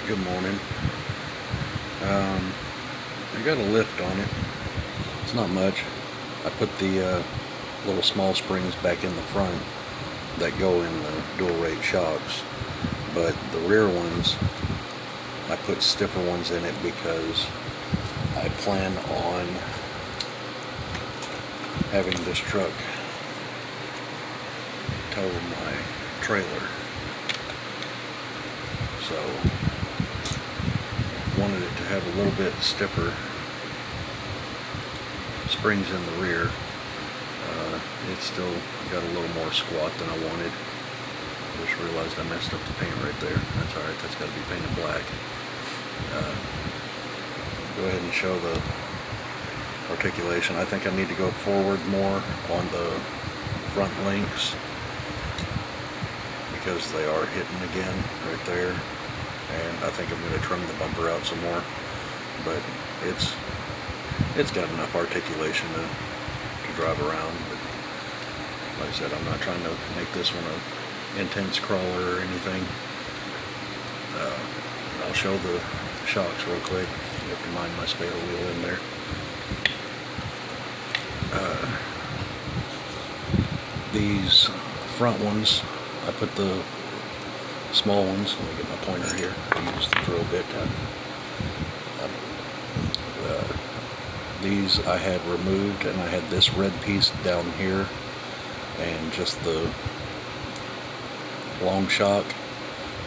Good morning. I got a lift on it. It's not much. I put the little small springs back in the front that go in the dual rate shocks, but the rear ones, I put stiffer ones in it because I plan on having this truck tow my trailer. So wanted it to have a little bit stiffer springs in the rear. It's still got a little more squat than I wanted. I just realized I messed up the paint right there. That's alright, that's got to be painted black. Go ahead and show the articulation. I think I need to go forward more on the front links because they are hitting again right there, and I think I'm going to trim the bumper out some more, but it's got enough articulation to drive around. But like I said, I'm not trying to make this one a intense crawler or anything. I'll show the shocks real quick. You have to mind my spare wheel in there. These front ones, I put the small ones. Let me get my pointer here. I use the drill bit. These I had removed, and I had this red piece down here and just the long shock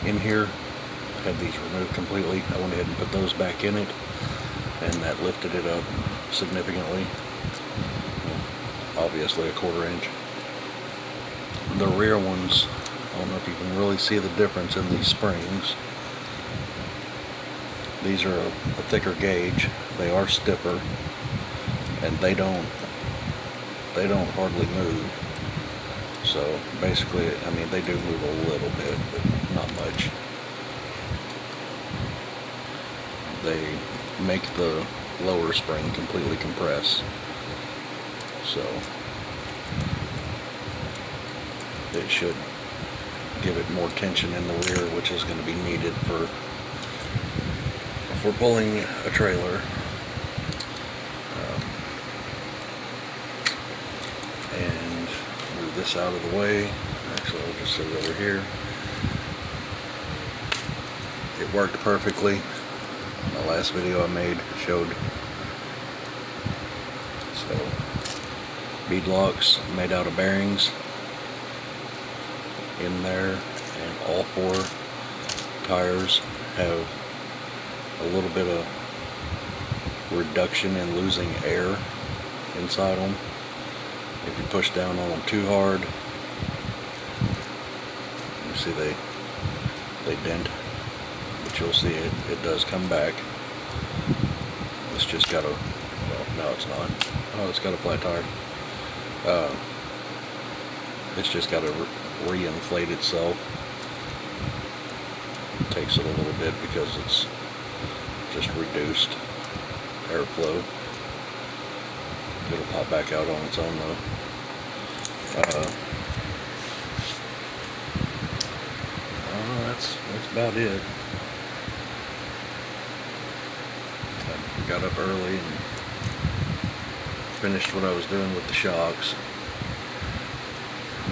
in here. I had these removed completely. I went ahead and put those back in it, and that lifted it up significantly. Obviously a 1/4 inch. The rear ones, I don't know if you can really see the difference in these springs. These are a thicker gauge. They are stiffer, and they don't hardly move. So basically, I mean, they do move a little bit, but not much. They make the lower spring completely compress. So it should give it more tension in the rear, which is going to be needed for if we're pulling a trailer. And move this out of the way. Actually, I'll just sit it over here. It worked perfectly. My last video I made showed. So, bead locks made out of bearings in there, and all 4 tires have a little bit of reduction in losing air inside them. If you push down on them too hard, you see they dent, but you'll see it does come back. It's just got a, well, no it's not. Oh, it's got a flat tire. It's just got to re-inflate itself. It takes it a little bit because it's just reduced airflow. It'll pop back out on its own though. That's about it. I got up early and finished what I was doing with the shocks.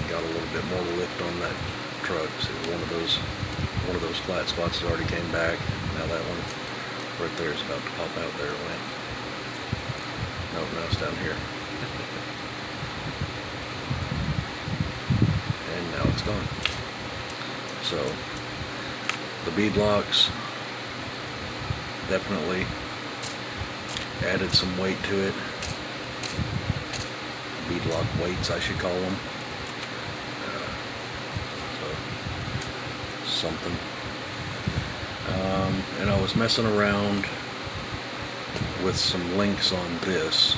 Got a little bit more lift on that truck. See, one of those flat spots has already came back. Now that one right there is about to pop out. There it went. No, now it's down here. And now it's gone. So, the bead locks definitely added some weight to it. Bead lock weights, I should call them. So, something. And I was messing around with some links on this,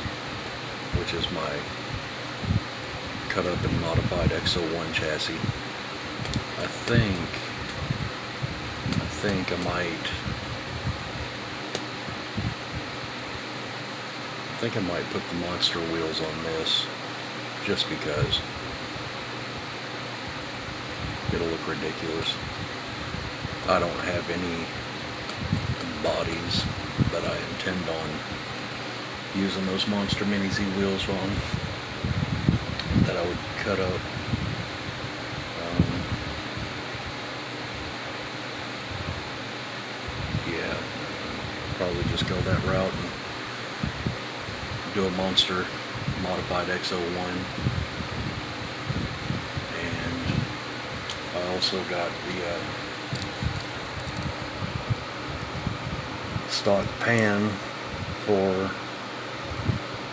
which is my cut up and modified XO1 chassis. I think I might put the monster wheels on this, just because it'll look ridiculous. I don't have any bodies that I intend on using those Monster Mini Z wheels on, that I would cut up. Yeah, probably just go that route and do a Monster modified X01. And I also got the stock pan for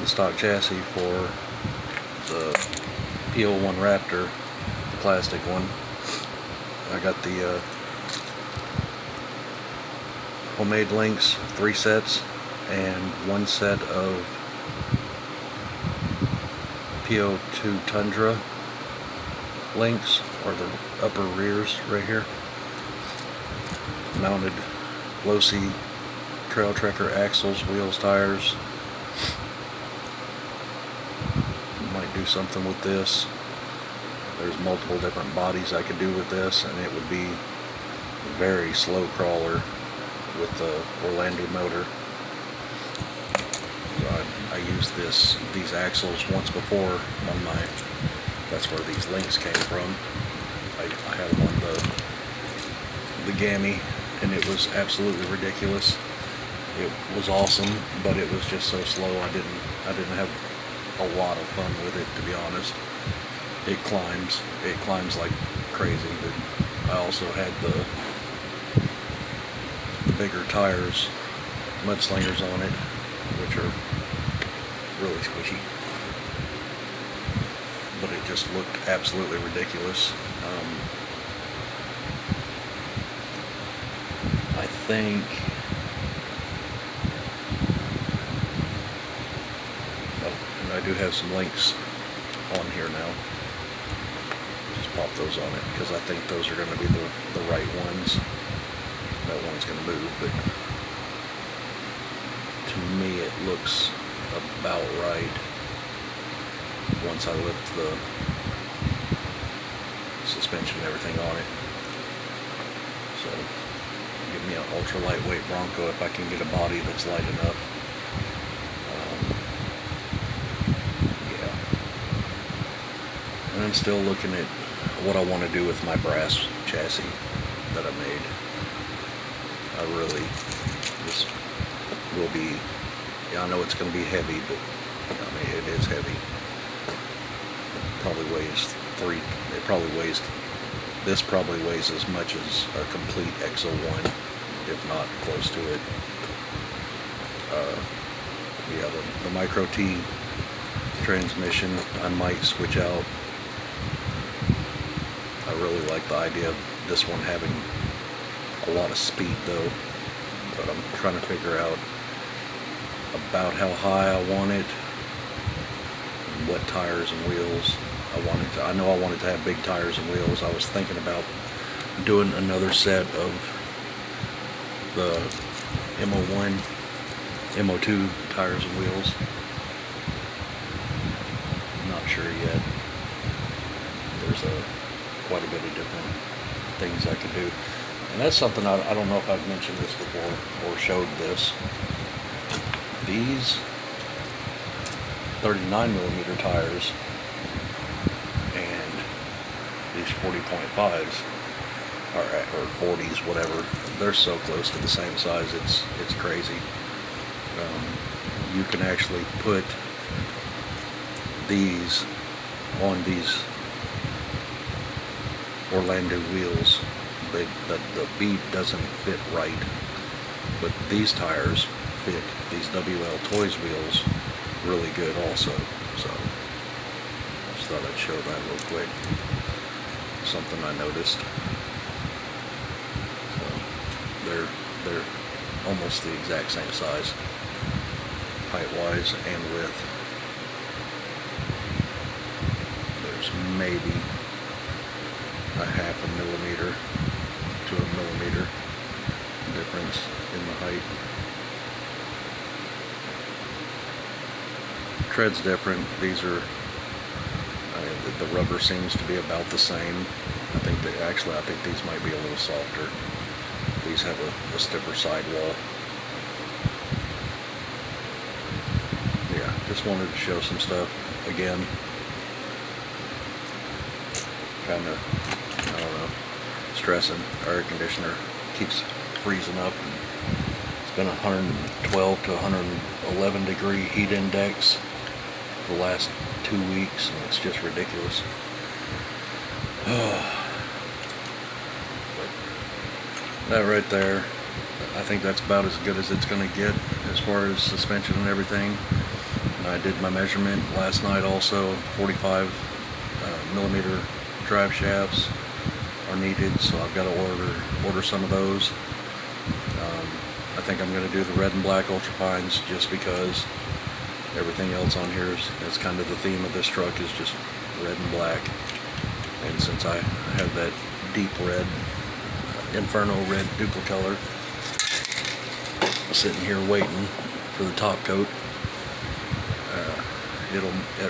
the stock chassis for the P01 Raptor, the plastic one. I got the homemade links, 3 sets, and 1 set of P02 Tundra links, or the upper rears right here. Mounted low-C trail trekker axles, wheels, tires. Might do something with this. There's multiple different bodies I could do with this, and it would be a very slow crawler with the Orlandoo motor. So I used these axles once before on my, that's where these links came from. I had them on the Gammy, and it was absolutely ridiculous. It was awesome, but it was just so slow. I didn't have a lot of fun with it, to be honest. It climbs like crazy, but I also had the bigger tires, mudslingers on it, which are really squishy. But it just looked absolutely ridiculous. I think and I do have some links on here now. Just pop those on it, because I think those are going to be the right ones. That one's going to move, but to me it looks about right once I lift the suspension and everything on it. So give me an ultra lightweight Bronco if I can get a body that's light enough. Yeah. And I'm still looking at what I want to do with my brass chassis that I made. This will be, yeah, I know it's going to be heavy, but I mean, it is heavy. This probably weighs as much as a complete X01, if not close to it. Yeah, the Micro T transmission, I might switch out. I really like the idea of this one having a lot of speed though, but I'm trying to figure out about how high I want it, and what tires and wheels I wanted to. I know I wanted to have big tires and wheels. I was thinking about doing another set of the MO1, MO2 tires and wheels. I'm not sure yet. There's quite a bit of different things I could do. And that's something I don't know if I've mentioned this before or showed this. These 39mm tires and these 40.5s or 40s, whatever, they're so close to the same size, it's crazy. You can actually put these on these Orlandoo wheels. The bead doesn't fit right, but these tires fit these WL Toys wheels really good also. So I just thought I'd show that real quick. Something I noticed. So they're almost the exact same size, height wise and width. There's maybe a half a millimeter to a millimeter difference in the height. Tread's different. These are, the rubber seems to be about the same. I think these might be a little softer. These have a stiffer sidewall. just wanted to show some stuff again. Kind of, I don't know, stressing. Our air conditioner keeps freezing up. It's been 112 to 111 degree heat index for the last 2 weeks, and it's just ridiculous. That right there, I think that's about as good as it's going to get as far as suspension and everything. And I did my measurement last night also. 45 millimeter drive shafts are needed, so I've got to order some of those. I think I'm going to do the red and black ultrafines just because everything else on here is kind of the theme of this truck is just red and black. And since I have that deep red, Inferno red duplicolor sitting here waiting for the top coat,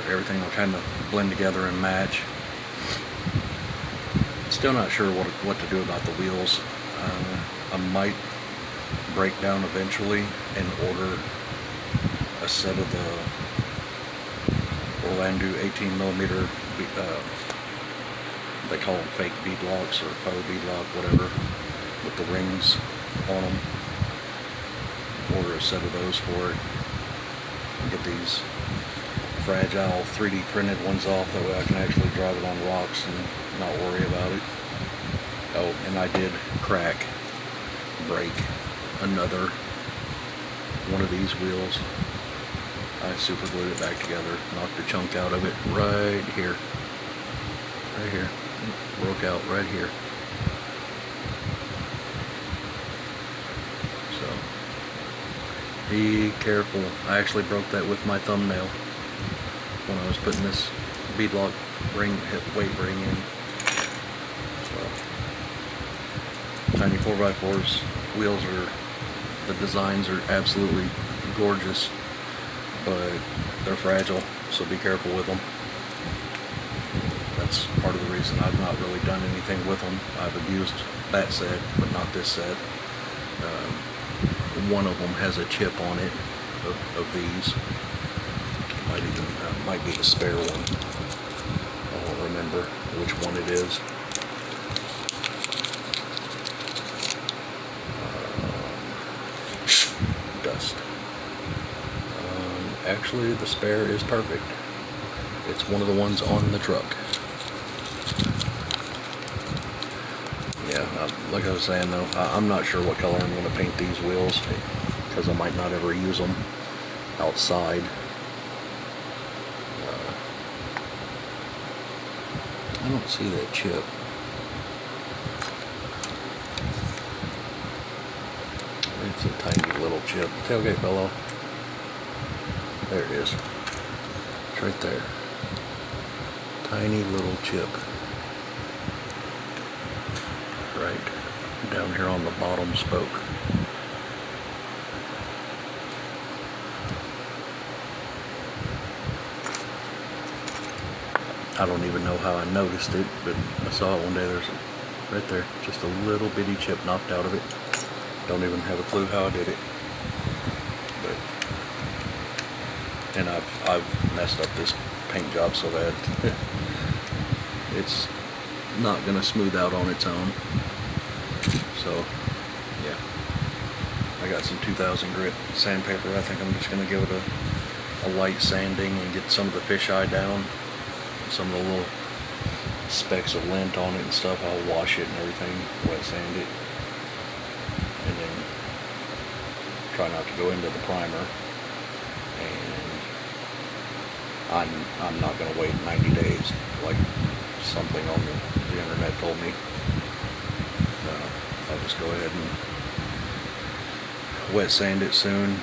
everything will kind of blend together and match. Still not sure what to do about the wheels. I might break down eventually and order a set of the Orlandoo 18 millimeter. They call them fake bead locks or faux bead lock, whatever, with the rings on them. Order a set of those for it. Get these fragile 3D printed ones off, that way I can actually drive it on rocks and not worry about it. Oh, and I did break another one of these wheels. I super glued it back together, knocked a chunk out of it right here. Right here. Broke out right here. So be careful. I actually broke that with my thumbnail when I was putting this beadlock weight ring in. So tiny 4x4s. Wheels the designs are absolutely gorgeous, but they're fragile, so be careful with them. That's part of the reason I've not really done anything with them. I've abused that set, but not this set. One of them has a chip on it of these. Might be the spare one. I don't remember which one it is. Dust. Actually, the spare is perfect. It's one of the ones on the truck. Yeah, like I was saying though, I'm not sure what color I'm going to paint these wheels because I might not ever use them outside. I don't see that chip. It's a tiny little chip. Tailgate bellow. There it is. It's right there. Tiny little chip. Right down here on the bottom spoke. I don't even know how I noticed it, but I saw it one day. There's right there, just a little bitty chip knocked out of it. Don't even have a clue how I did it. But and I've messed up this paint job so bad. It's not gonna smooth out on its own. So yeah, I got some 2000 grit sandpaper. I think I'm just gonna give it a light sanding and get some of the fisheye down, some of the little specks of lint on it and stuff. I'll wash it and everything, wet sand it, and then try not to go into the primer. And I'm not gonna wait 90 days like something on the internet told me. I'll just go ahead and wet sand it soon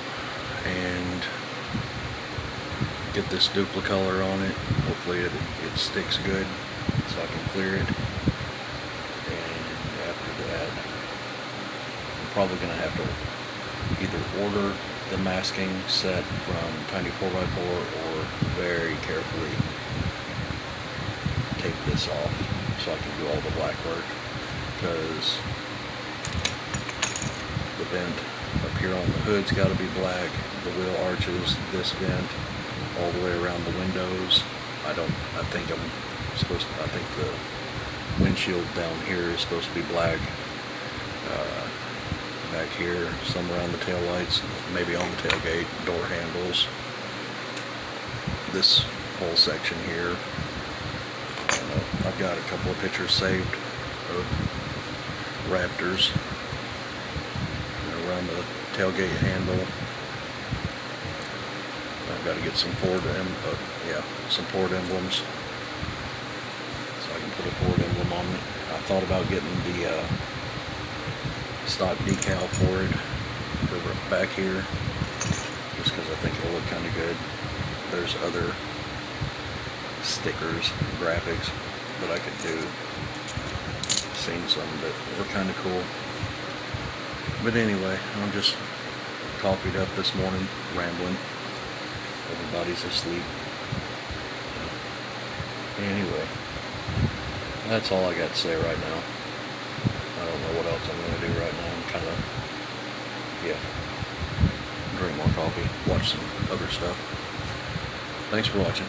and get this duplicolor on it. Hopefully it sticks good so I can clear it. And after that, I'm probably gonna have to either order the masking set from Tiny 4x4 or very carefully take this off so I can do all the black work, because the vent up here on the hood's got to be black, the wheel arches, this vent, all the way around the windows. I think the windshield down here is supposed to be black. Back here, some around the tail lights, maybe on the tailgate, door handles. This whole section here. I don't know, I've got a couple of pictures saved of Raptors around the tailgate handle. I've got to get some Ford emblems, so I can put a Ford emblem on it. I thought about getting the stock decal for it for back here, just because I think it'll look kind of good. There's other stickers, graphics that I could do. Seen some that were kind of cool. But anyway, I'm just coffeeed up this morning, rambling. Everybody's asleep. Anyway, that's all I got to say right now. I don't know what else I'm going to do right now. I'm kind of, drink more coffee, watch some other stuff. Thanks for watching.